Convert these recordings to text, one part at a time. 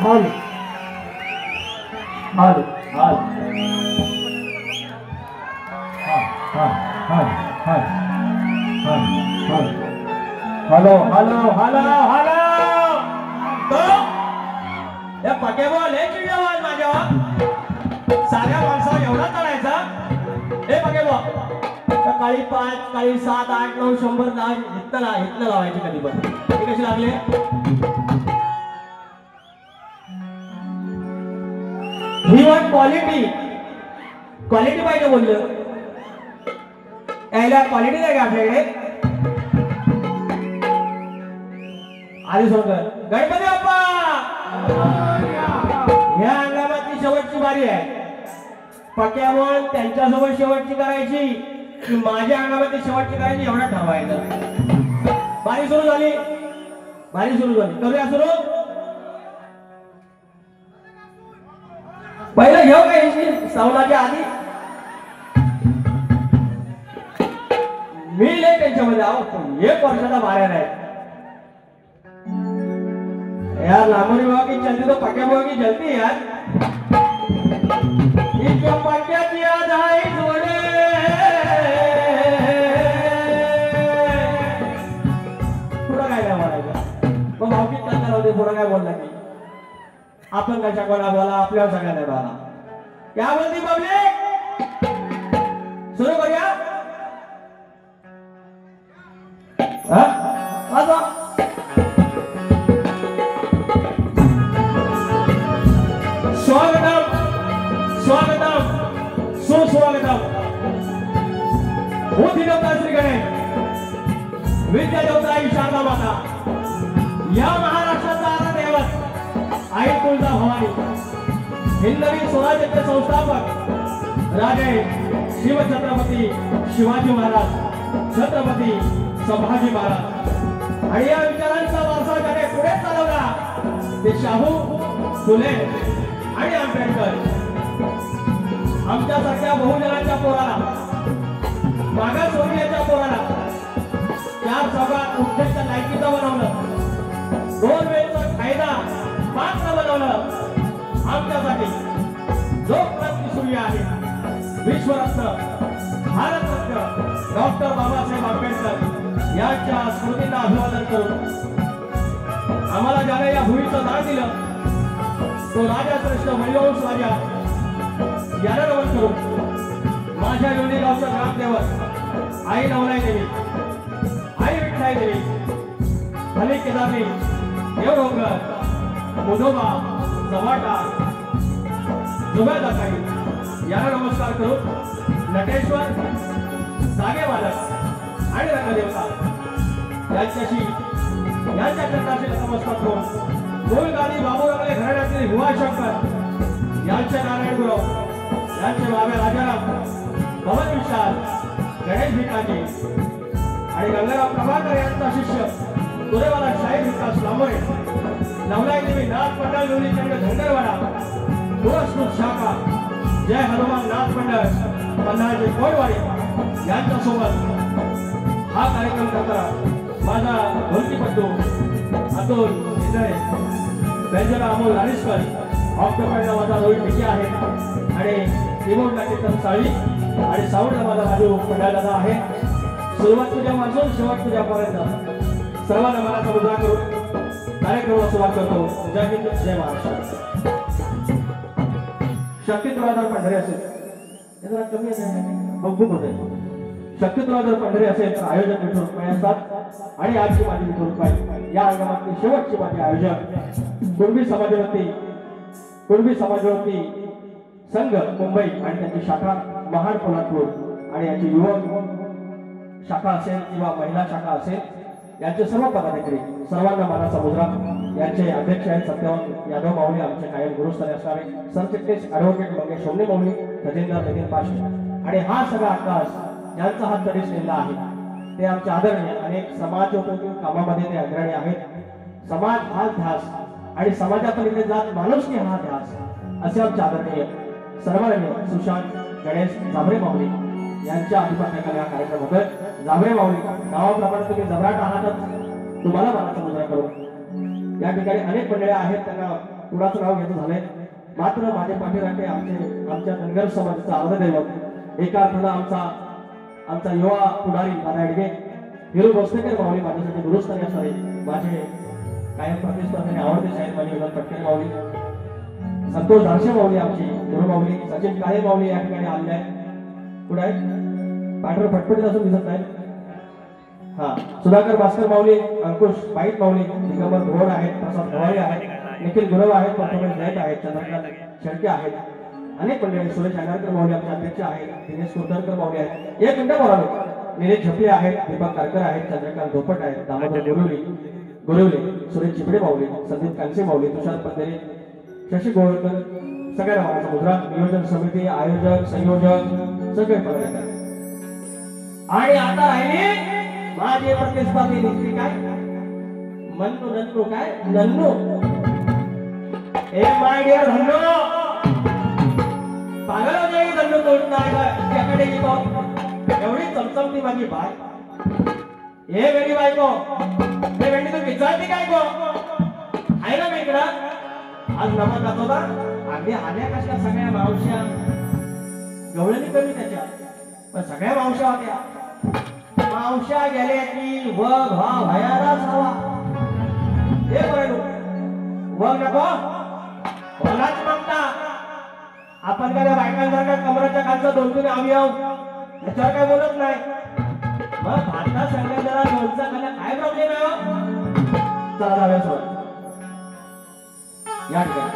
Halo. Halo. Halo. Halo, halo, halo, halo. तो या पक्यावर लय चिडल्यावर माझ्यावर साध्या माणसावर एवढा करायचा हे पक्यावर काळी 5 काळी 7 8 9 100 इथं लावायची कधी पण हे कशी लागले ही वन क्वालिटी पाहिजे बोललं यायला क्वालिटी नाही का आपल्याकडे आधी सोडकर गणपती बाप्पा या हंगामातली शेवटची बारी आहे पक्यावर त्यांच्यासोबत शेवटची करायची की माझ्या हंगामातली शेवटची करायची एवढा ठरवायचं बारी सुरू झाली करूया सुरू पहिलं घेऊ का सावनाच्या आधी मी लय त्यांच्यामध्ये आहो 1 वर्षाचा बाहेर आहे यार लांबोनी बाबा की चलती तो पक्या बाबा की जलती यार इतक्या पक्याची आज आहे जोडे पुढं काय नाही बोलायचं तो भावकीत काय होते पुढं काय बोलला की आपण कशा कोणा बोला आपल्या सगळ्यांना बोला क्या बोलती पब्लिक सुरू करूया स्वागतम सुस्वागतम बुद्धी देवता श्री गणेश विद्या देवता शारदा माता या महाराष्ट्राचा आराध्यवत आई तुळजा भवानी हिंदवी स्वराज्याचे संस्थापक राजे शिवछत्रपती शिवाजी महाराज, छत्रपती संभाजी महाराज आणि या विचारांचा वारसा ज्याने पुढे चालवला ते शाहू, फुले आणि आंबेडकर. आमच्यासारख्या बहुजनांच्या पोराला, मागासवर्गीयाच्या पोराला त्या सगळ्यात उठ्ठ्याच्या लायकीचं बनवलं, 2 वेळचा फायदा पात्र बनवलं. आमच्यासाठी लोकरत्न सूर्य आहे, विश्वरत्न, भारतरत्न डॉक्टर बाबासाहेब आंबेडकर यांच्या स्मृतींना अभिवादन करून आम्हाला ज्याने या भूमीचं दान दिलं तो राजा श्रेष्ठ वैभवश राजा याला नमन करून माझ्या लोणी गावचं ग्रामदेवत आई नवलाई देवी, आई विठ्ठलाई देवी, हली केदारनी, देवडोंगर, मुदोबा, जवाटा, जुगादाताई याला नमस्कार करून नटेश्वर, जागेवालक आणि रंगदेवता यांच्याशी यांच्या चरणाशी नमस्कार करून गोलगाडी बाबूरावले घराण्यातील युवाशंकर यांचे नारायण गुरव, यांचे बाबा राजाराम, पवन विशाल, गणेश भिकाजी आणि गंगाराम प्रभाकर यांचा शिष्य तुरेवाला शाहीर विकास लांबोरे, नवलाई देवी नाथ मंडळ लोणी चंद्र धंगरवाडा, पुरस्कृत शाखा जय हनुमान नाथ मंडळ पन्हाळचे कोडवाडी यांच्यासोबत हा कार्यक्रम करताना माझा ढोलकीपट्टू अतुल इंद्रे, बेंजरा अमोल लारिस्कर, ऑक्टोपॅडला माझा रोहित भिके आहे आणि कीबोर्डला कीर्तन साळी आणि साऊंडला माझा राजू पंडालदादा आहे. सुरुवात तुझ्यापासून शेवट तुझ्यापर्यंत सर्वांना मनाचा मुद्रा करून कार्यक्रमाला सुरुवात करतो. जय हिंद, जय महाराष्ट्र. शक्यतो जर पंढरी असेल हे जरा कमी आहे, बघू होते. शक्यतो जर पंढरी असेल तर आयोजक विठ्ठल रुक्माई असतात आणि आजची माझी विठ्ठल रुक्माई या अंगणातली शेवटची माझी आयोजक कुणबी समाजवती संघ मुंबई आणि त्यांची शाखा महाड कोल्हापूर आणि याची युवक शाखा असेल किंवा महिला शाखा असेल यांचे सर्व पदाधिकारी सर्वांना मानाचा मुद्रा. यांचे अध्यक्ष आहेत सत्यवान यादव माऊली, आमचे कायम गुरुस्थानी असणारे सरचिटणीस ॲडव्होकेट मंगेश सोमने माऊली, खजिनदार नितीन पाशे आणि हा सगळा आकाश यांचा हात तडीस नेला आहे. ते आमचे आदरणीय अनेक समाजोपयोगी कामामध्ये ते अग्रणी आहेत. समाज हा ध्यास आणि समाजापलीकडे जात माणुसकी हा ध्यास असे आमचे आदरणीय सर्वांनी सुशांत गणेश जांभरे माऊली यांच्या अधिपत्याखाली हा कार्यक्रम होतोय. जांभरे माऊली नावाप्रमाणे तुम्ही जबराट आहातच, तुम्हाला मनाचा मुद्रा करून या ठिकाणी अनेक मंडळी आहेत त्यांना कुणाचं नाव घेतलं झालंय. मात्र माझे पाठीराखे आमच्या धनगर समाजाचा अर्धदैवत एका अर्थानं आमचा युवा पुढारी दादा एडगे, हिरू भोसलेकर माऊली माझ्यासाठी गुरुस्थानी असणारे माझे कायम प्रतिस्पर्धेने आवडते शाहीर माझे विनोद पटकेल माऊली, संतोष धारशे माऊली आमची गुरु माऊली, सचिन काळे माऊली या ठिकाणी आलेले आहेत. कुठे आहेत? पांढर फटफटीत असून दिसत नाही. हा, सुधाकर भास्कर माऊली, अंकुश पाईट माऊली, दिगंबर घोड आहेत, प्रसाद गवाळे आहेत, निखिल गुरव आहेत, परफॉर्मन्स नाईट आहेत, चंद्रकांत शेळके आहेत, अनेक मंडळी, सुरेश अनारकर माऊली आमचे अध्यक्ष आहेत, दिनेश कुलकर्णी माऊली आहेत, एक मिनिट बोलावे, निलेश झपले आहेत, दीपक कारकर आहेत, चंद्रकांत धोपट आहेत, दामोदर गोरिवले, सुरेश चिपडे माऊली, संदीप कांसे माऊली, तुषार पंधरे, शशी गोळकर, सगळ्या नावाचा मुद्रा, नियोजन समिती, आयोजक, संयोजक सगळे पदाधिकारी. आणि आता राहिली माझे प्रतिस्पर्धी दिसते काय नन्नू काय नन्नू ए माय डिअर धन्नो पागल हो जाई धन्नो तोडून त्याकडे एवढी चमचमती माझी बाय हे वेळी बायको हे वेळी तू विचारते काय गो आहे ना मी इकडं आज नमन जातो ना अगदी आल्या कशा सगळ्या मावश्या गवळणी कमी त्याच्या पण सगळ्या मावश्या होत्या. मावश्या गेल्या की वग हा भयालाच हवा हे बरं वग नको होलाच मागता आपण काय बायकांसारख्या कमराच्या खालचं 2-3 अवयव याच्यावर काय बोलत नाही. मग भाता सगळ्या जरा लोणचं खाल्ल्या काय प्रॉब्लेम आहे. चला जाऊया सोबत या ठिकाणी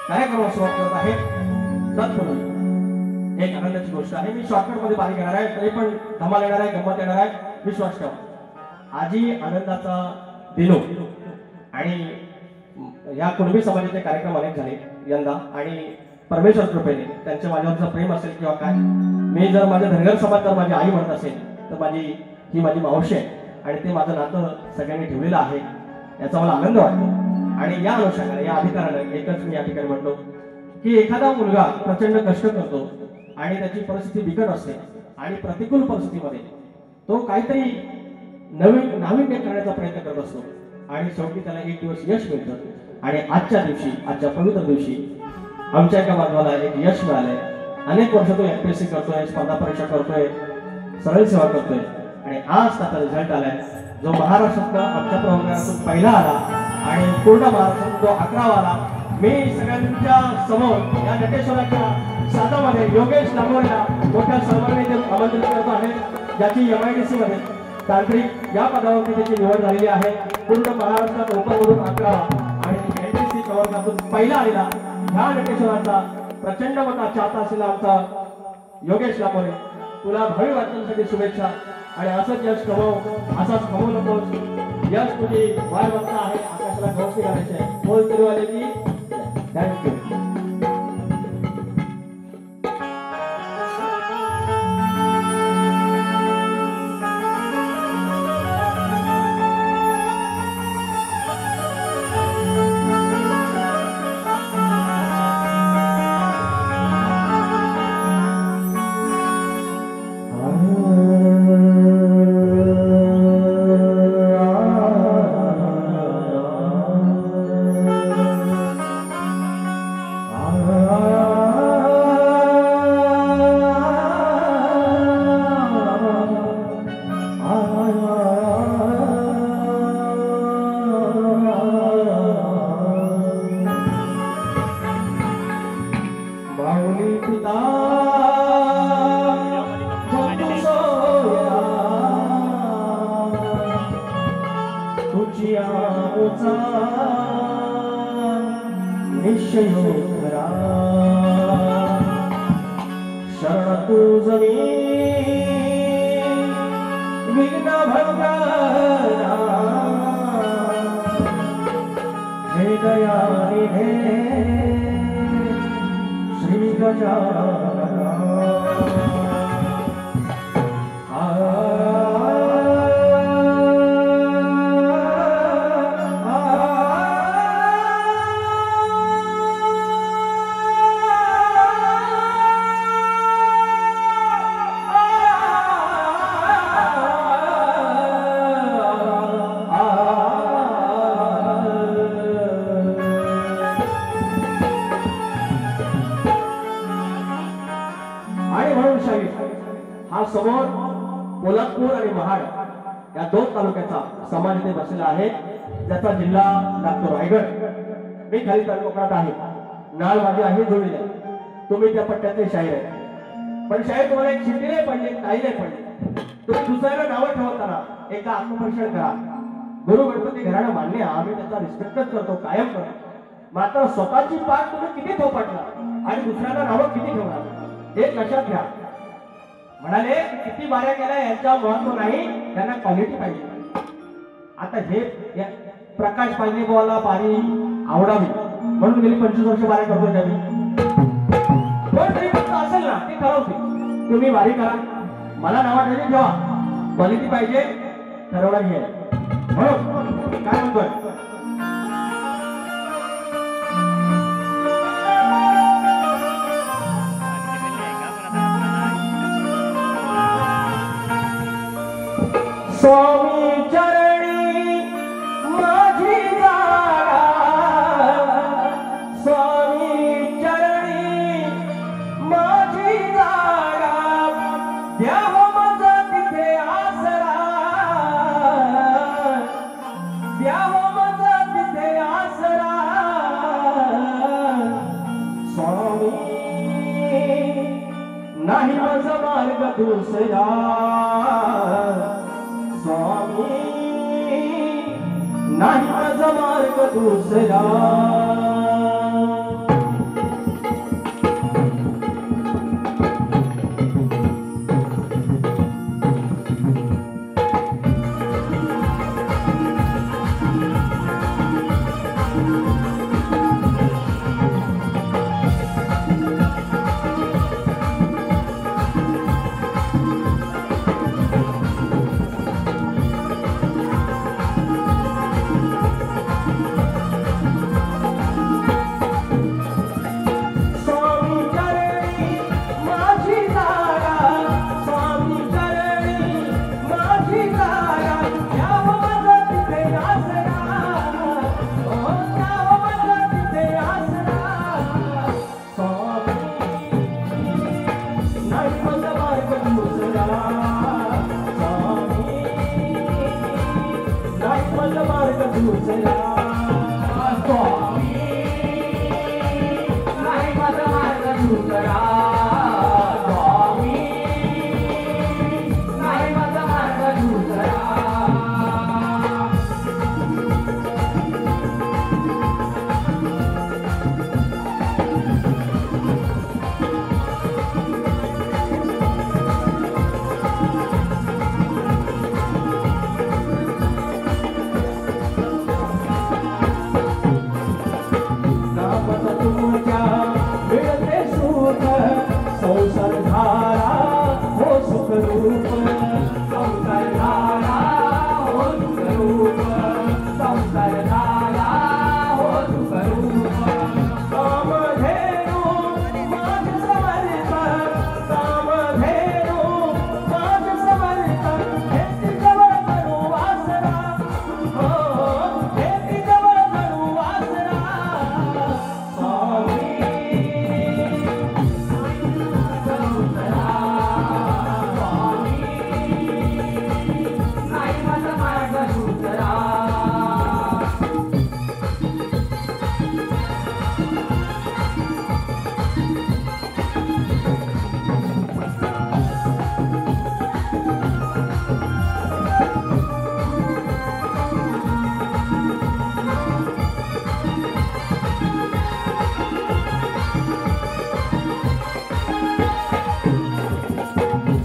कार्यक्रम सुरुवात करत आहे. तत्पूर्वी एक आनंदाची गोष्ट आहे. मी शॉर्टकट मध्ये बारीक येणार आहे तरी पण धमाल येणार आहे, गंमत येणार आहे, विश्वास ठेवा. आजी आनंदाचा दिनो आणि या कुणबी समाजाचे कार्यक्रम अनेक झाले यंदा आणि परमेश्वर कृपेने त्यांच्या माझ्यावरचं प्रेम असेल किंवा काय, मी जर माझ्या धनगर समाज जर माझी आई म्हणत असेल तर ही माझी मावशी आहे आणि ते माझं नातं सगळ्यांनी ठेवलेलं आहे, याचा मला आनंद वाटतो. आणि या अनुषंगाने या अधिकाराने एकच मी या ठिकाणी म्हणतो की एखादा मुलगा प्रचंड कष्ट करतो आणि त्याची परिस्थिती बिकट असते आणि प्रतिकूल परिस्थितीमध्ये तो काहीतरी नाविन्य करण्याचा प्रयत्न करत असतो आणि शेवटी त्याला एक दिवस यश मिळतं. आणि आजच्या पवित्र दिवशी आमच्या एका बांधवाला एक यश मिळालंय. अनेक वर्ष तो एमपीएससी करतोय, स्पर्धा परीक्षा करतोय, सरळ सेवा करतोय आणि आज त्याचा रिझल्ट आलाय जो महाराष्ट्रात आमच्या प्रवर्गातून पहिला आला आणि पूर्ण महाराष्ट्रातून तो 11वा आला. मी सगळ्यांच्या समोर या नटेश्वराच्या साधामध्ये योगेश लांबोरेला मोठ्या सन्मानाने आमंत्रित करतो आहे, ज्याची MIDC मध्ये तांत्रिक या पदावरती त्याची निवड झालेली आहे. पूर्ण महाराष्ट्रात ओपनमधून 11वा आणि NTC प्रवर्गातून पहिला आलेला ह्या नटेश्वराचा प्रचंड मोठा चाहता असलेला आमचा योगेश लांबोरे, तुला भावी वाटण्यासाठी शुभेच्छा आणि असंच यश कमव, असाच कमवू नकोस. यश तुझी वाढवता आहे, आकाशाला गवसणी घालायची आहे. बोल तरी वाले की थँक्यू. शरण तुझी विघ्न भंगा हे दयाळी हे श्री गजानन. हा समोर पोलादपूर आणि महाड या 2 तालुक्याचा समाज इथे बसलेला आहे, ज्याचा जिल्हा लागतो रायगड. मी खाली कोकणात आहे, नाळ माझी आहे जोडीला. तुम्ही त्या पट्ट्यातले शाहीर आहे, पण शाहीर तुम्हाला एक शिट्टी नाही पडली, काही नाही पडली. तुम्ही दुसऱ्याला नावं ठेवताना एकदा आत्मपरीक्षण करा. गुरु गणपती घराणं मान्य, आम्ही त्याचा रिस्पेक्टच करतो, कायम करतो. मात्र स्वतःची पाठ तुम्ही किती थोपटला आणि दुसऱ्याला नावं किती ठेवणार हे लक्षात घ्या. म्हणाले किती बाऱ्या केल्या यांच्या महत्व नाही, त्यांना क्वालिटी पाहिजे. आता हे प्रकाश पाहिजे बोला बारी आवडावी म्हणून गेली 25 वर्ष बाऱ्या करतो त्यावी. पण तरी फक्त असेल ना ते ठरवते. तुम्ही बारी करा, मला नावा ठेवली ठेवा, क्वालिटी पाहिजे ठरवणार घे. म्हणून काय म्हणतोय स्वामी चरणी माझी जागा, स्वामी चरणी माझी जागा, द्याव माझा तिथे आसरा, द्याव माझा तिथे आसरा. स्वामी नाही माझा मार्ग दुसरा, स्वामी नाही माझा मार्ग दुसरा. दुसरा स्वामी नाही माझा मार्ग दुसरा स्वामी नाही माझा मार्ग दुसरा संसार धारा हो सुखरूप संसार धारा हो सुखरूप संसार धारा हो सुखरूप कामधेनु माझ समर्थ कामधेनु माझ समर्थ हेती जवळ करू वासना हो हेती जवळ करू वासना स्वामी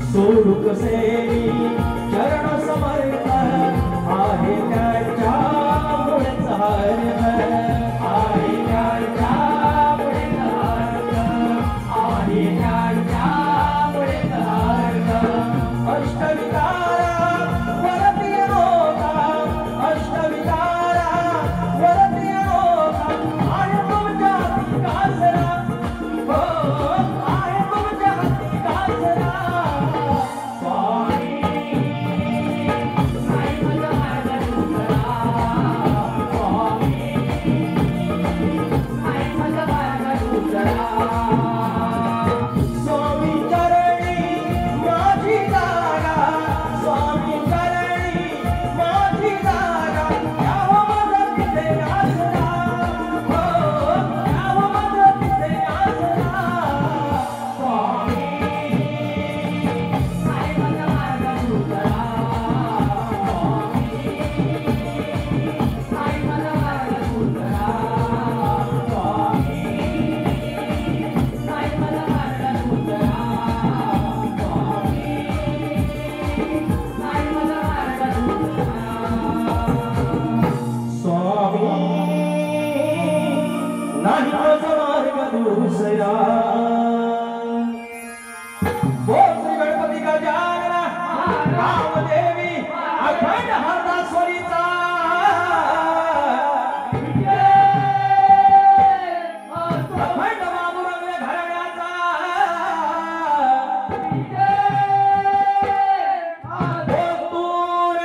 सोडूक सेवी चरण समर्थ आहे त्याच्या मुळेच हर्ष आहे त्याच्या मुळेच हर्ष आहे त्याच्या मुळेच हर्ष अष्टविकारा वरती होता अष्टविकारा वरती होता आहे तुमच्या विकासरा हो आहे तुमच्या विकासरा नाही माझा मार्ग दुसरा बोल श्री गणपती गजानना रामदेवी अखंड हरदासवरीचा अखंड बाबुरंग घराण्याचा बोलतूर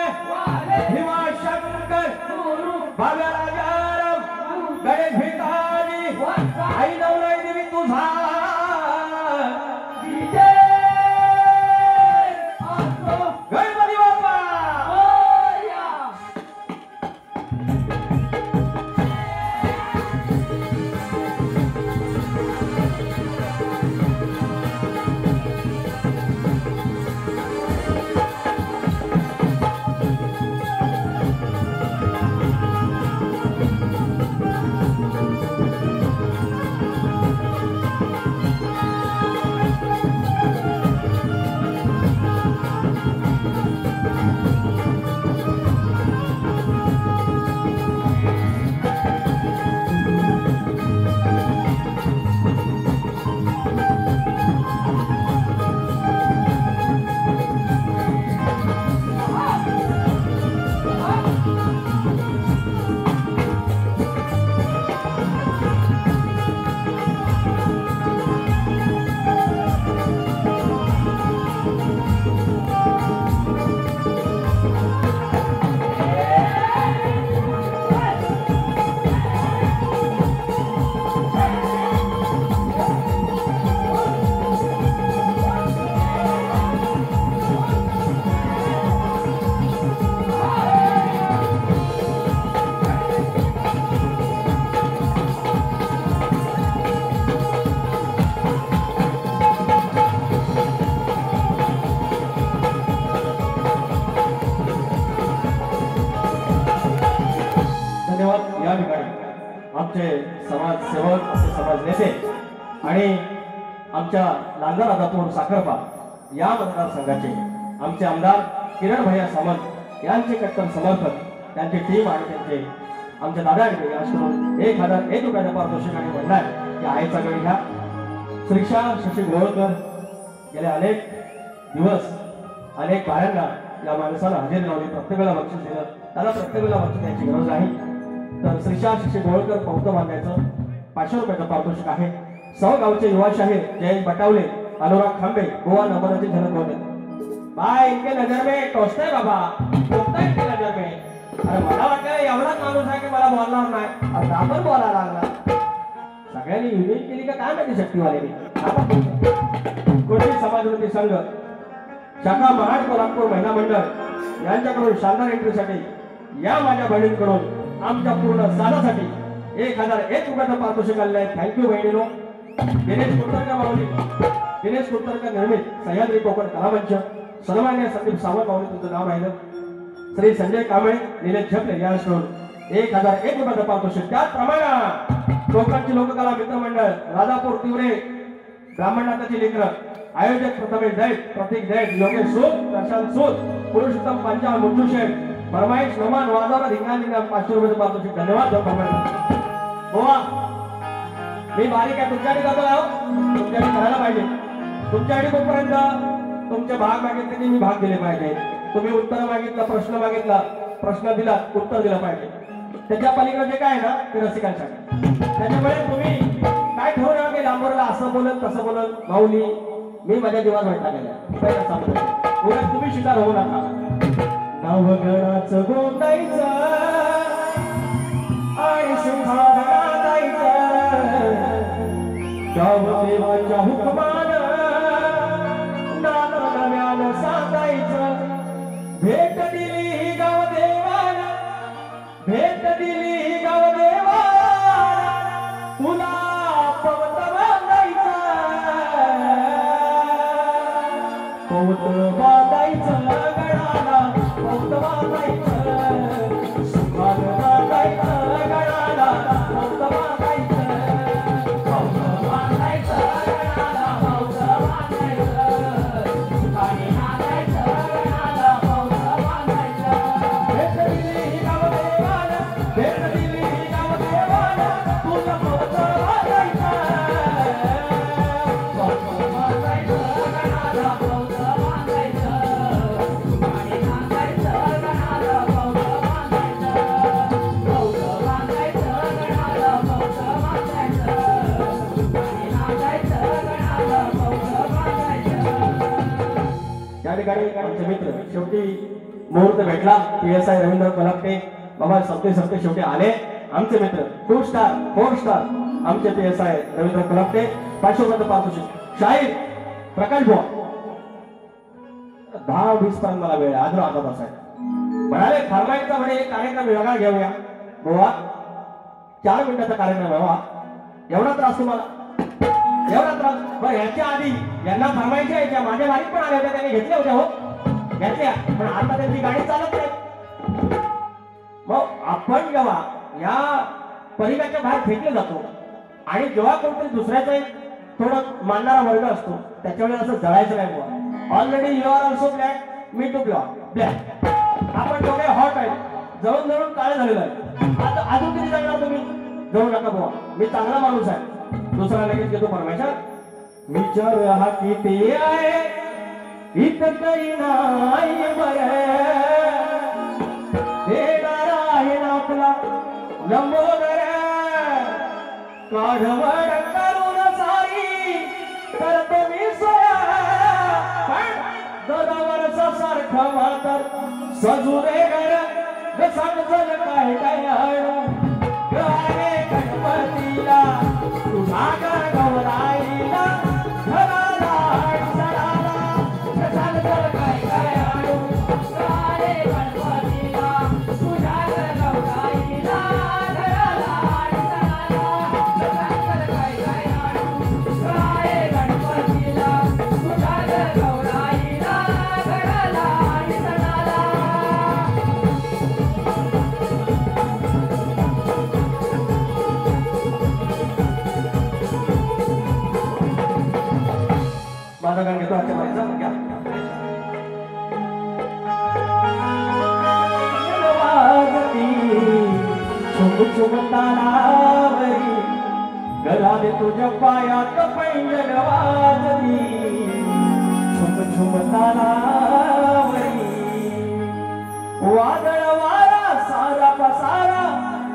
भीमाशंकर भगराजाराम गणेश भिकारी आई नवराई देवी तुझा गणपती बाप्पा आमचे समाजसेवक आमचे समाज नेते आणि आमच्या लांजा राजापूर साखरपा या मतदारसंघाचे आमचे आमदार किरण भैया सामंत यांचे कट्टर समर्थक, त्यांची टीम आणि त्यांचे आमच्या दादांकडे करून 1001 रुपयाच्या पारितोषिकाने म्हणणार की आईचा गड घ्या. श्रीशा शशी गोळकर गेले अनेक दिवस अनेक बायांना या माणसाला हजेरी लावली, प्रत्येकाला बक्षीस दिलं. त्याला प्रत्येकाला बक्षीस द्यायची गरज नाही. तर श्रीशा शशी गोळकर पौत बांधायचं 500 रुपयाचं पारितोषिक आहे. गावचे युवाशाही जयंत बटावले, अनुराग खांबे, गोवा नंबराची झलक होते. बाय इनके नजर में टोचता है बाबा, टोचता है इनके नजर में. अरे मला वाटलं एवढाच माणूस आहे की मला बोलणार नाही, आता आपण बोलायला लागला. सगळ्यांनी युनियन केली का काय माहिती शक्तीवाल्याने. कोणी समाजवादी संघ शाखा महाड कोल्हापूर महिला मंडळ यांच्याकडून शानदार एंट्रीसाठी या माझ्या बहिणींकडून आमच्या पूर्ण साधासाठी 1001 रुपयाचं पारितोषिक आलेलं आहे. थँक्यू बहिणीनो. दिनेश कुलकर्णी माऊली, दिनेश कुलकर्णी निर्मित सह्याद्री कोकण कलामंच, सन्मान्य संदीप सावंत माऊली तुमचं नाव राहिलं. श्री संजय कांबळे, निलेश झपले यांच्याकडून 1001 रुपयाचं पारितोषिक. त्याचप्रमाणे कोकणची लोककला मित्रमंडळ राजापूर तिवरे, ब्राह्मणनाथाची लेकरं, आयोजक प्रथमेश दैत, प्रतीक दैत, योगेश सूद, प्रशांत सूद, पुरुषोत्तम पंचाल, मुंजू शेठ, फरमाईश नोमान वाजवला धिंगाणा 500 रुपयाचं पारितोषिक. धन्यवाद. गोवा मी बारीक आहे, तुमच्याकडे जातो आहो, तुमच्याकडे करायला पाहिजे. तुमच्याकडे कुठपर्यंत तुमचे भाग मागितले की मी भाग दिले पाहिजे. तुम्ही उत्तर मागितलं, प्रश्न मागितला, प्रश्न दिला, उत्तर दिलं पाहिजे. त्याच्या पलीकडे जे काय ना ते रसिकांसाठी. त्याच्यामुळे तुम्ही काय ठरवू नका की लांबरला असं बोलत तसं बोलत. माऊली मी माझ्या जीवात भेटला गेल्या उलट तुम्ही शिकार होऊ नका. नवगणाचं गोंदायचं आणि सुखानं देवाच्या हुकमानं नाना नव्यानं सांगायचं. भेट दिली गाव देवाला, भेट दिली गाव देवाला, तुला पवत बांधायचं, पवत बांधायचं गडाला, पवत बांधायचं, सुखानं बांधायचं गडाला, पवत बांधायचं. आमचे मित्र शेवटी मुहूर्त भेटला. PSI रवींद्र कलपटे बाबा सप्ते शेवटी आले. आमचे मित्र 2 स्टार 4 स्टार आमचे PSI रवींद्र कलपटे 500 रुपयाचं पारितोषिक. शाहीर प्रकाश बुवा 10-20 पर्यंत मला वेळ आज राहतात असा म्हणाले. फरमाईचा म्हणे एक कार्यक्रम वेगळा घेऊया बुवा, 4 मिनिटाचा कार्यक्रम व्हावा. एवढा त्रास तुम्हाला, एवढा त्रास. बरं ह्याच्या आधी यांना फरमाईच्या यायच्या माझ्या गाडीत पण आल्या होत्या, त्यांनी घेतल्या होत्या हो, घेतल्या. पण आता त्यांची गाडी चालत नाही. मग आपण जेव्हा या परिवाराच्या बाहेर फेकले जातो आणि जेव्हा कोणतरी दुसऱ्याचा एक थोडं मानणारा वर्ग असतो त्याच्यावेळेस असं जळायचं नाही बुवा. Already you are also black, मी टू ब्लॅक. आपण दोघे हॉट आहेत, जळून जळून काळे झालेलं आहे. आता अजून किती जळणार तुम्ही? जळू नका बुवा, मी चांगला माणूस आहे. दुसरा लगेच घेतो परमेश्वर. विचार हा किती आहे इथं काही नाही बरं, देणारा आहे ना आपला लंबोदर. काढवड करून सारी करतो मी सोया, पण 2 वर्षासारखं मातर सजुरे घर समजल काय काय आणू. गणपतीला तुझा गौराईला घराला सणाला समजल काय काय आणू. गणपतीला तुझा गौराईला घराला सणाला समजल काय काय आणू. गणपतीला तुझा गौराईला घराला सणाला. तालावरी गलाले तुझ्या पायात पैंजण वाजली झुम तालावरी वादळ वारा सारा पसारा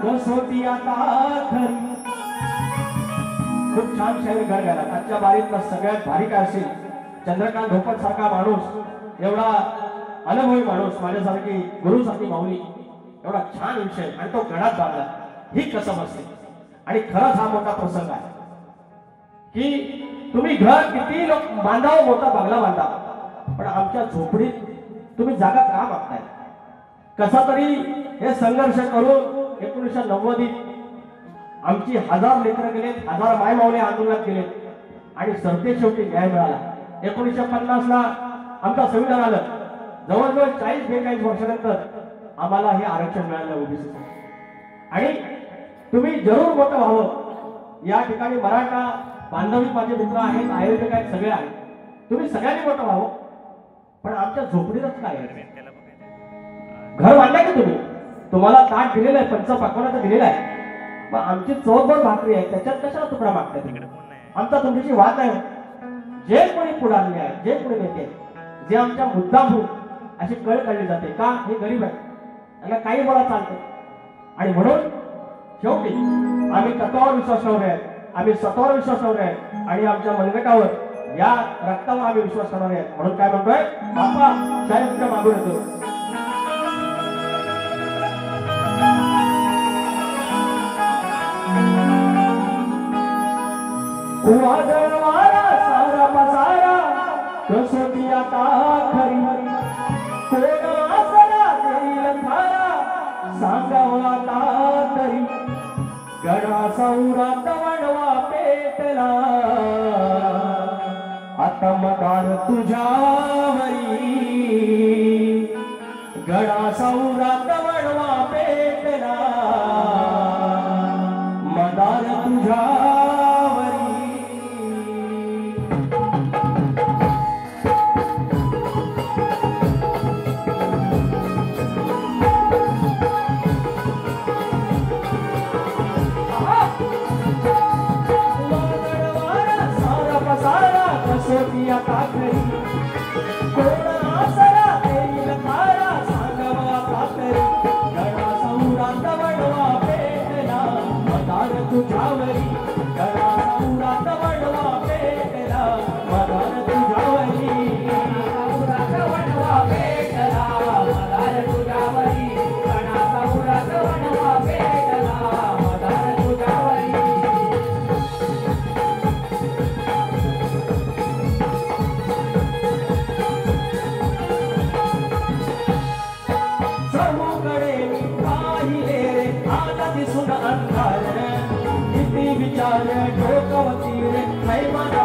कसोटी आता खरी. खूप छान शाहीर गायला. आजच्या बारीतला सगळ्यात भारी काय असेल चंद्रकांत धोपट सारखा माणूस, एवढा अनुभवी माणूस, माझ्यासारखी गुरुसारखी माऊली, एवढा छान विषय आणि तो गळात बांधला. ही कसम असते. आणि खरंच हा मोठा प्रसंग आहे की तुम्ही घर किती लोक बांधावं, मोठा बंगला बांधा, पण आमच्या झोपडीत तुम्ही जागा का मागताय? कसा तरी हे संघर्ष करून 1990 आमची 1000 लेकरं गेलेत, 1000 मायमाऊली आंदोलनात गेलेत आणि सरते शेवटी न्याय मिळाला. 1950ला आमचं संविधान आलं. जवळजवळ 40-42 वर्षानंतर आम्हाला हे आरक्षण मिळालं ओबीसी. आणि तुम्ही जरूर मोठं व्हावं. या ठिकाणी मराठा बांधवी माझे मित्र आहेत, आयोजक आहेत, सगळे आहेत. तुम्ही सगळ्यांनी मोठं व्हावं, पण आमच्या झोपडीतच काय आहे? घर बांधलंय का तुम्ही? तुम्हाला ताट दिलेलं आहे, पंच पकवानाचं दिलेलं आहे, मग आमची चौबड भाकरी आहे, त्याच्यात कशाला तुकडा मागताय तुम्ही? आमचा तुमच्याशी वाद नाही. जे कोणी पुढारले आहे, जे कोणी नेते, जे आमच्या मुद्दामून अशी कळ काढली जाते का हे गरीब आहे, त्यांना काही बोला चालतं. आणि म्हणून शेवटी आम्ही तत्वावर विश्वास ठेवले आहे, आम्ही स्वतःवर विश्वास ठेवले आहे आणि आमच्या मनगटावर या रक्तावर आम्ही विश्वास ठेवणार आहे. म्हणून काय म्हणतोय, बापा शाहीरच्या मागून येतो. वादळ वारा सारा पसारा कसोटी आता खरी. कोण आसरा देईल थारा सांगावं आता तरी. गडा सौरात वणवा पेटला आता मदार तुझ्यावरी. गडा सौरात वणवा पेटला मदार तुझ्यावरी. कसोटी आता खरी. कोण आसरा देईल थारा सांगावा आता तरी. गडा सौरात वणवा पेटला मदार तुझ्यावरी. गडा सौरात वणवा पेटला मदार तुझ्यावरी. सौरात वणवा पेटला मदार तुझ्यावरी. गडा सौरात वणवा पेटला मदार तुझ्यावरी. विचार डोकवती रे मना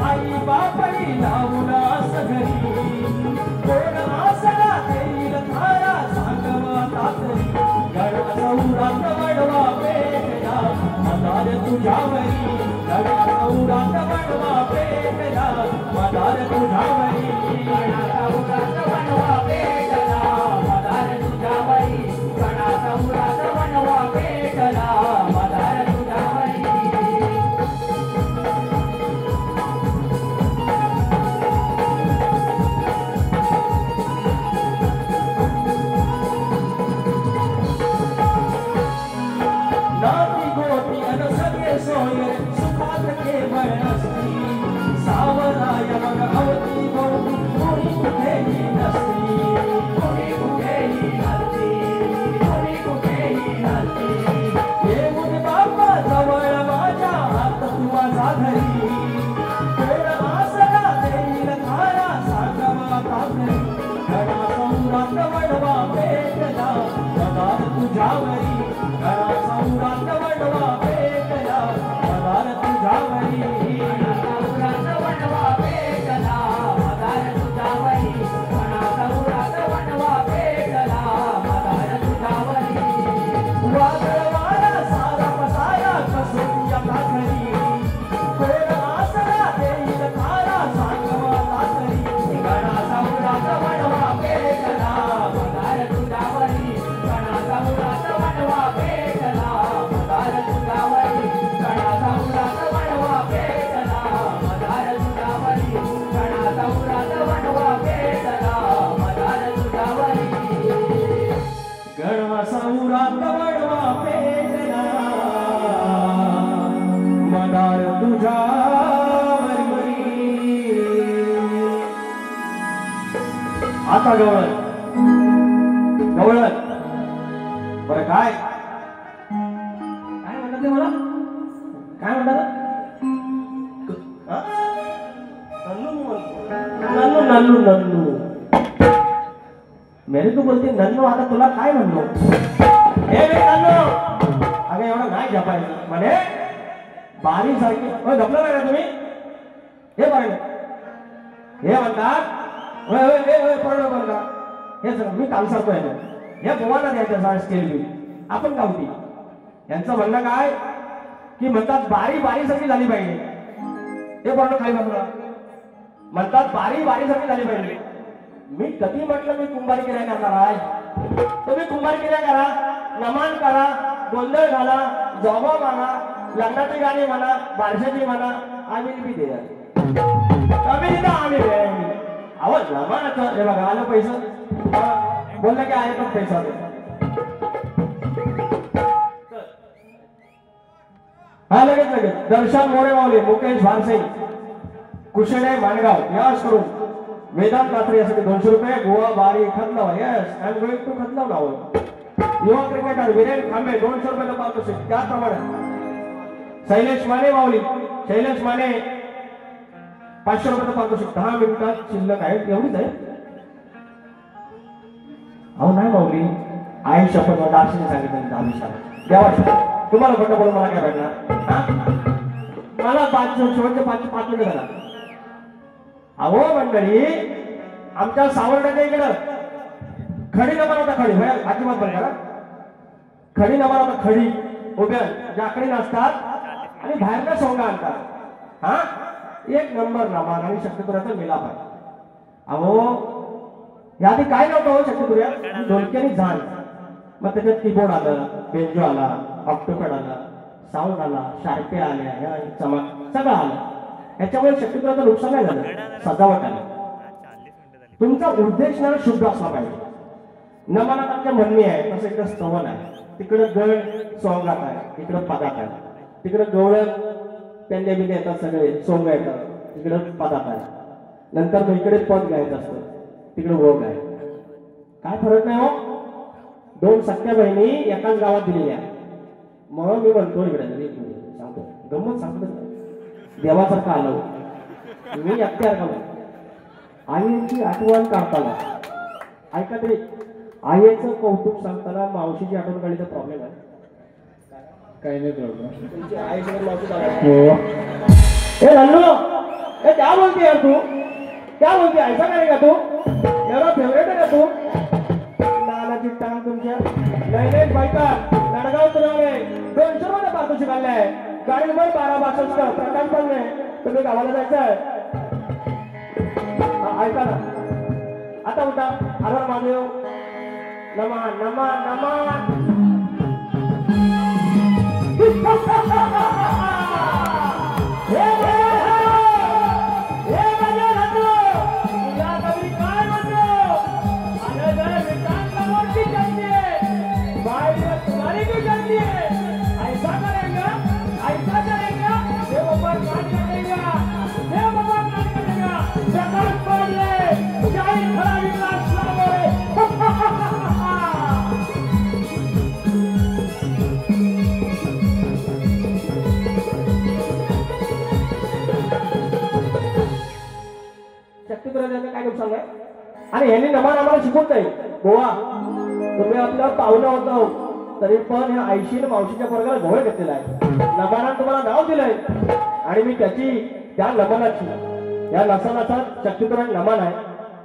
आई बापडी लावून घरी. कोण आसरा देईल थारा सांगवा तातरी. गडा सौरात वणवा पेटला मदार तुझ्यावरी. गडा सौरात वणवा पेटला मदार तुझ्यावरी. गडा सौरात वणवा पेटला मदार तुझ्यावरी. गडा सौरात वणवा पेटला मदार तुझ्यावरी. नाती गोटी अन सगळे सोय सुखात केवळ नसती. सावराय मग अवती भोवती कोणी कुठेही नसती. कोणी कुठेही नसती. कोणी कुठेही नसती. येऊन बापा जवळ माझ्या हात तू माझा धरी. कोण आसरा देईल थारा सांगावा तातरी. गडा सौरात वणवा पेटला मदार तुझ्यावरी. गडा सौरात वणवा पेटला मदार तुझ्यावरी. गडा सौरात वणवा पेटला मदार तुझ्यावरी. गडा सौरात वणवा पेटला मदार तुझ्यावरी. वादळ वारा सारा पसारा कसोटी आता खरी. कोण आसरा आता गवळण गवळण बरं काय काय म्हणतात ते मला काय म्हणतात नन्नू नन्नू नन्नू मेरे तू बोलते नन्नू आता तुला काय म्हणलो हे नन्नू अगं एवढं नाही जपायचं म्हणे बारी सारखी जपलं नाही ना तुम्ही हे पाहिजे हे म्हणतात पडलं बरं का हे सर मी काल सांगतो हे गोवाला द्यायचं स्टेल बी आपण गावती यांचं म्हणणं काय की म्हणतात बारी बारीसाठी झाली पाहिजे हे पडलं खाली बाजूला म्हणतात बारी बारीसाठी झाली पाहिजे मी कधी म्हटलं मी कुंभारी किराय करणार आहे तुम्ही कुंभारी किराय करा नमान करा गोंधळ घाला जॉबा म्हणा लग्नाची गाणी म्हणा बारशाची म्हणा आम्ही बी दे कमी दिला आम्ही अहो नमानाचं हे बघा आलं पैसा बोललं की आहे पण पैसा हा लगेच लगेच दर्शन मोरे मावले मुकेश भारसिंग कुशळे माणगाव यास करून वेदांत कात्रे यासाठी 200 रुपये गोवा बारी Khatlav yes I am going to Khatlav नाव युवा क्रिकेटर वीरेन खांबे 200 रुपये पारितोषिक त्याप्रमाणे शैलेश माने माऊली शैलेश माने 500 रुपये पारितोषिक 10 मिनिटात शिल्लक आहे एवढीच आहे अहो नाही माऊली आई शपथ दार्शनी सांगितलं 10 मिनिटात देवा तुम्हाला खोटं बोलून मला काय भेटणार मला 5 शेवटचे 5 मिनिटं झाला अहो मंडळी आमच्या सावर्ड्याच्या इकडं खडी नंबर होता खडी अजिबात बरं करा खडी नंबर होता खडी उभ्या जाकडी नसतात आणि बाहेरच्या सोंगा आणतात हा एक नंबर नमान आणि शक्तिपुराचा मिलाप आहे अहो याआधी काय नव्हतं हो शक्तिपुऱ्या ढोलक्यानी झाड मग त्याच्यात कीबोर्ड आलं बेंजो आला ऑक्टोपॅड आला साऊंड आला शार्पे आल्या चमक सगळं आलं याच्यामुळे शक्तिपुराचं नुकसान नाही झालं सजावट आली तुमचा उद्देश ना शुद्ध असला पाहिजे नमनात आमच्या म्हणणी आहे तसं इकडं स्तवन आहे तिकडं गळ सोंगात आहे इकडं पदात आहे तिकडं गवळण पेंडे बिंडे येतात सगळे सोंग येतात तिकडं पदात आहे नंतर मग इकडे पद गायचं असतं तिकडे ओघ आहे काय फरक नाही हो 2 सख्या बहिणी एकाच गावात दिलेल्या मग मी म्हणतो इकडे सांगतो गंमत सांगतो देवासारखं आलं मी अत्यार का आईची आठवण काढताना ऐका तरी आईचं कौतुक सांगताना मावशीची आठवण काढली तर प्रॉब्लेम आहे काही नाही तुमची आई सगळं मावशी हे नन्नू हे क्या बोलती यार तू क्या बोलती ऐसा करेगा तू एवढा फेवरेट आहे का तू नानाची टांग तुमच्या नाही बायका नडगाव तुला 200 मध्ये पारितोषिक शिकायला गाडी नंबर 1262 प्रकाश पण तुम्ही गावाला जायचं ऐका ना आता उठा आधार महादेव नमान नमान नमान काय नुकसान आहे आणि यांनी नमान आम्हाला शिकवत नाही गोवा तुम्ही आपल्या पाहुणा होता तरी पण ह्या आईशी मावशीच्या वर्गाला घोळ घेतलेला आहे नमानात तुम्हाला नाव दिलंय आणि मी त्याची त्या नमनाची या नसनाचा शक्तिपुरात नमान आहे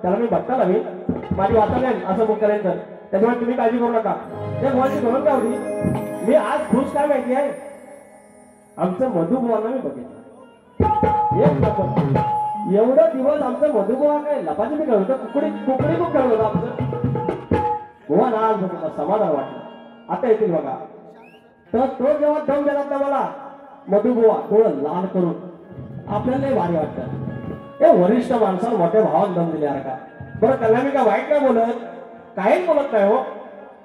त्याला मी भट्टा लावीन माझी वाचा असं मग करेन तर त्याच्यामुळे तुम्ही काळजी करू नका त्या गोवाची धोरण काय होती मी आज खुश काय माहिती आहे आमचं मधुबुवांना मी बघितलं एक नंबर एवढं दिवस आमचं मधुबुवा काय लपाची मी खेळतो कुकडी खूप खेळत होतं आमचं बुवा ना आज बघितलं समाधान वाटलं आता येतील बघा तर तो जेव्हा दम देतात ना मला मधुबुवा थोडं लाल करून आपल्याला लय भारी वाटतं हे वरिष्ठ माणसाला मोठ्या भावात दम दिल्यासारखा बरं त्यांना मी काय वाईट नाही बोलत काहीच बोलत नाही हो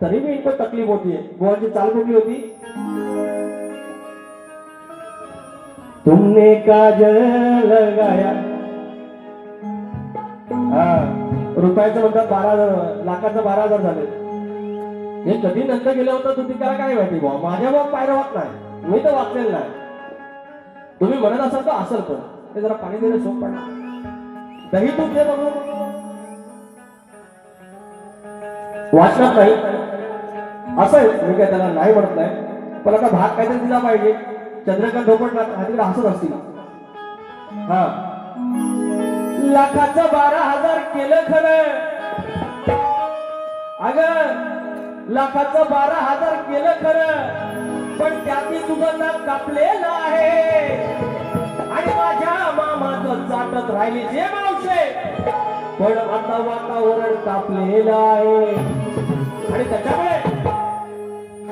तरी मी इथं तकलीफ होतीये बुवाची चाल कुठली होती तुमने काजल लगाया रुपयाचं म्हणतात 12,000 लाखाचं 12,000 झाले. हे कधी नंतर गेलं होतं तू तिला काय माहिती भाऊ, माझ्या भाऊ पायरवत नाही, मी तर वाचलेलं नाही. तुम्ही म्हणत असाल तर असेल, पण ते जरा पाणी देणं सोप पडणार. दही तूप दे बघू, वाचणार नाही असं आहे. मी काय त्याला नाही म्हणत नाही, पण आता भाग काहीतरी दिला पाहिजे. चंद्रकांत धोपटला तिकडे हसत असतील. हा, लाखाचं 12,000 केलं खरं. अगं लाखाचं 12,000 केलं खरं, पण त्यातही तुझं नाक कापलेलं आहे. आणि माझ्या मामाचं चाटत राहिली जे मावशे, पण आता वातावरण कापलेलं आहे. आणि त्याच्यामुळे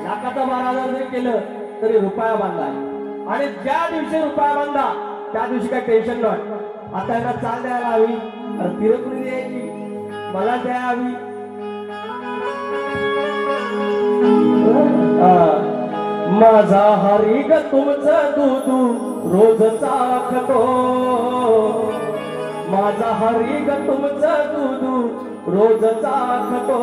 लाखाचं 12,000 जरी केलं तरी रुपया बांधला. आणि ज्या दिवशी रुपया बांधा त्या दिवशी काय टेन्शन नाही. आता यांना चाल द्यायला हवी, तिरपुरी द्यायची, मला द्यावी. माझा हरी ग तुमचं दूध रोज चाखतो. माझा हरी ग तुमचं दूध रोज चाखतो.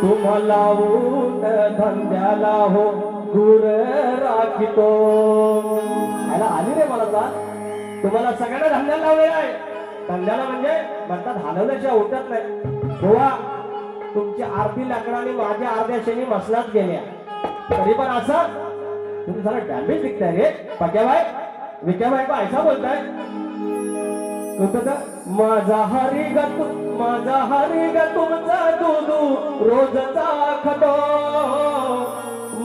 तुम्हाला लावून धंद्याला हो गुर राखितो. याला आली रे मला जा, तुम्हाला सगळ्यांना धंद्याला लावलेला आहे. धंद्याला म्हणजे म्हणतात हलवल्याशिवाय उठत नाही. गोवा तुमची आरती लाकडाने माझ्या अर्ध्या शेणी मसनात गेल्या, तरी पण असं तुम्ही जरा डॅमेज दिसताय रे. पक्याबाई विक्याबाई का ऐसा बोलताय. माझा हरी ग तुमचा दूध रोज चाखतो.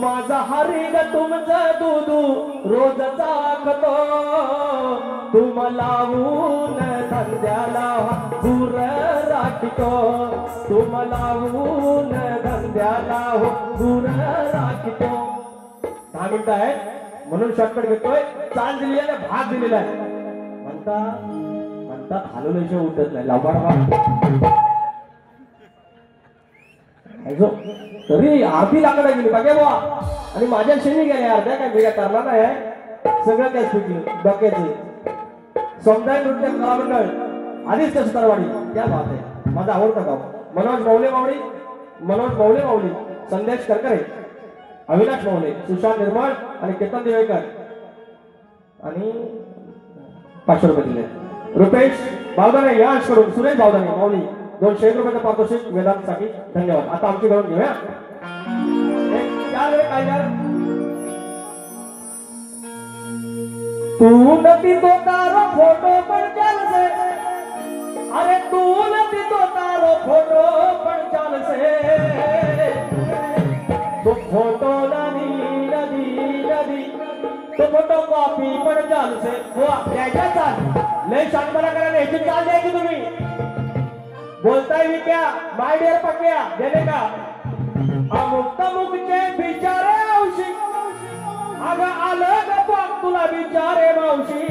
माझा हरी ग तुमचं दूध रोज चाखतो. तुम्हाला लावून धंद्याला गुर राखितो. तुम्हाला लावून धंद्याला गुर राखितो. 10 मिनिटं आहे म्हणून शॉर्टकट घेतोय. चाल दिलेला आहे, भाग दिलेला आहे. म्हणतात हलवल्याशिवाय उठत नाही. तरी आरती लाकडा गेली बघा बुवा, आणि माझ्या शेणी गेल्या अर्ध्या. काय वेगळ्या करणार नाही, सगळं काय सुटलं डोक्याचे. समुदाय नृत्य कलामंडळ आधीच कसतरवाडी, क्या बात आहे. माझा आवडता गाव. मनोज मौले मावळी, संदेश करकरे, अविनाश मौले, सुशांत निर्मळ आणि केतन दिवेकर आणि 500 रुपये दिले. रुपेश बावदाने यांकडून सुरेश बावदाने माऊली 200 रुपयाचा पारितोषिक वेदांतसाठी. धन्यवाद. आता आमची घडून घेऊया. तू नती तो तारो फोटो पण चालसे. अरे तू नती तो तारो फोटो पण चालसे. तो फोटो नदी तो फोटो कॉपी पण चालसे. हो द्यायचा चाल लय शांतपणा करा. याची चाल द्यायची तुम्ही. बोलताय मी क्या माय डियर पक्या देणे का. अमुक-तमुकचे बिचारे औशी. अगं आलं ग पाक तुला बिचारे मावशी.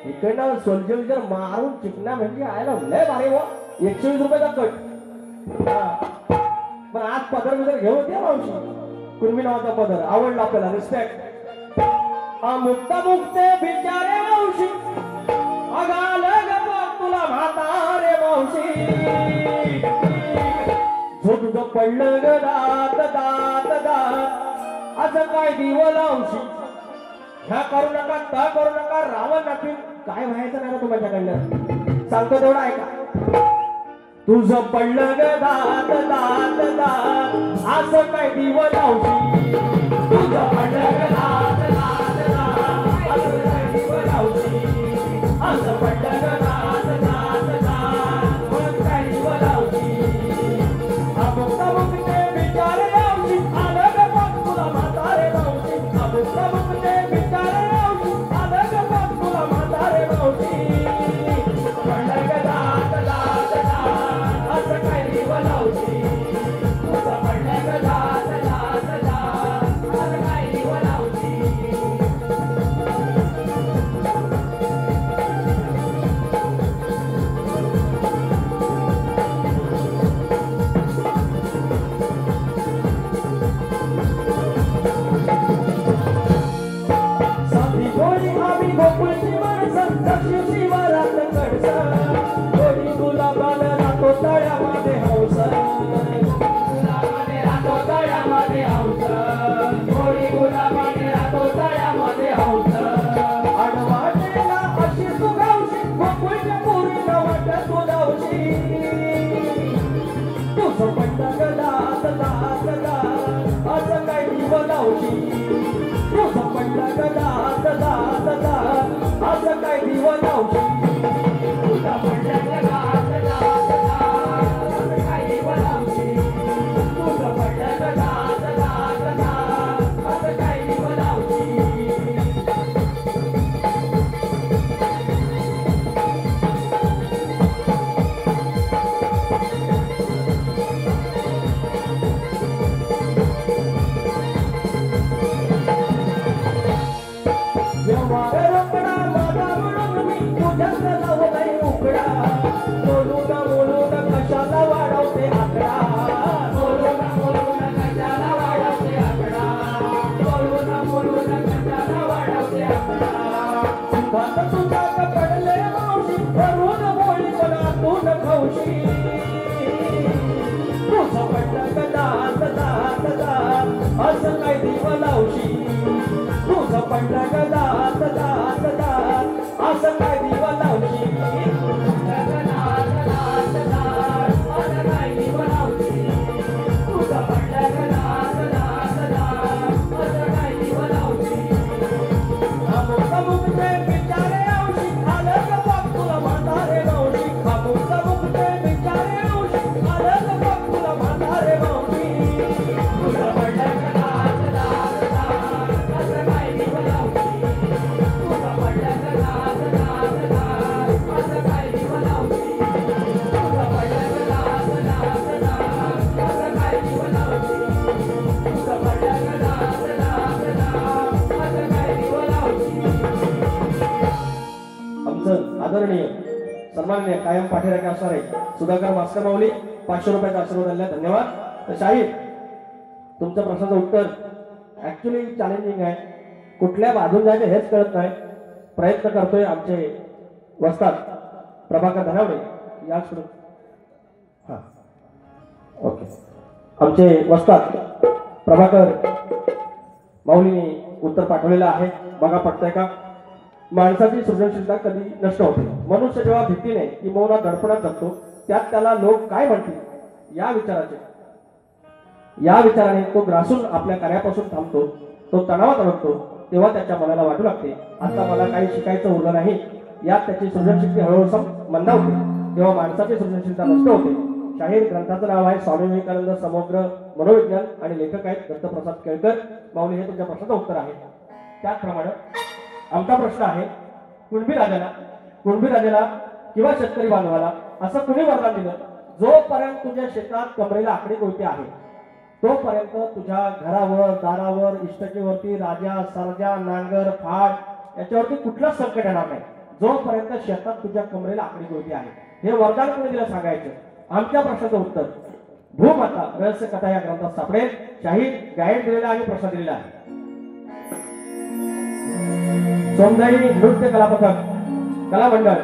इकडनं सोल्जर मारून चिकना म्हणजे आयला लय भारी हो. 120 रुपयाचा कट. पण आज पदर बिदर घेऊन द्या मावशी. कुर्मी नावाचा पदर आवडला आपल्याला. रिस्पेक्ट. अमुक-तमुकचे बिचारे मावशी. अगं आलं ग पाक तुला म्हातारे मावशी. झोप पडलं ग दात असं काय दिव लावशी. ह्या करू नका त्या करू नका रावण नक्की काय व्हायचं नाही ना तुमच्याकडनं. सांगतो तेवढा ऐका. तुझं पडलं ग दात असं काय दिव लावशी. तुझं पडलं ग दात असं काय दिव लावशी. असं पडलं ग दात काय दिव लावशी. अमुक-तमुकचे बिचारे औशी. आलं ग पाक तुला म्हातारे मावशी. अमुक-तमुकचे बिचारे औशी. आलं ग पाक तुला म्हातारे मावशी. पडलं ग दात असं काय दिव लावशी. तुझं पडलं ग दात असं काय दिव लावशी. साधी गोळी आम्ही गोकुळची माणसं. दक्षिण शिवारात हात तुझ्या पडले मावशी भरून बोळी मनातून खवशी तुझं पडलं गदात दात दात असं काय दिव लावशी तुझं पडलं गदात दात दात असं काय दिव लावशी आदरणीय सन्माननीय कायम पाठीराखे असणारे सुधाकर मास्टर माऊली 500 रुपयाचा आशीर्वाद दिला धन्यवाद. तर शाहीर तुमच्या प्रश्नाचं उत्तर ऍक्च्युली चॅलेंजिंग आहे. कुठल्या बाजून जायचे हेच कळत नाही. प्रयत्न करतोय आमचे वस्ताद प्रभाकर धनावडे याच हा ओके आमचे वस्ताद प्रभाकर माऊलीने उत्तर पाठवलेलं आहे. बघा पटतंय का. माणसाची सृजनशीलता कधी नष्ट होते. मनुष्य जेव्हा भीतीने किंवा दडपणात जगतो त्यात त्याला लोक काय म्हणतील या विचाराने तो ग्रासून आपल्या कार्यापासून थांबतो. तो तणावात अडकतो तेव्हा त्याच्या मनाला वाटू लागते आता मला काही शिकायचं उरलं नाही. यात त्याची सृजनशक्ती हळूहळू मंदावते. तेव्हा माणसाची सृजनशीलता नष्ट होते. शाहीर ग्रंथाचं नाव आहे स्वामी विवेकानंद समग्र मनोविज्ञान आणि लेखक आहेत दत्तप्रसाद केळकर. माऊली हे तुमच्या प्रश्नाचं उत्तर आहे. त्याचप्रमाणे आमचा प्रश्न आहे कुणबी राजाला किंवा शेतकरी बांधवाला असं कुणी वरदान दिलं जोपर्यंत तुझ्या शेतात कमरेला आकडे कोयते आहे तोपर्यंत तुझ्या घरावर दारावर इष्टकेवरती राजा सर्जा नांगर फाड याच्यावरती कुठलंच संकट येणार नाही जोपर्यंत शेतात तुझ्या कमरेला आकडे कोयते आहे. हे वरदान कुणी दिलं सांगायचं. आमच्या प्रश्नाचं उत्तर भूमाता रहस्य कथा या ग्रंथात सापडेल. शाहीर गायड दिलेला आणि प्रश्न दिलेला आहे. सोमदाई नृत्य कला पथक कला मंडळ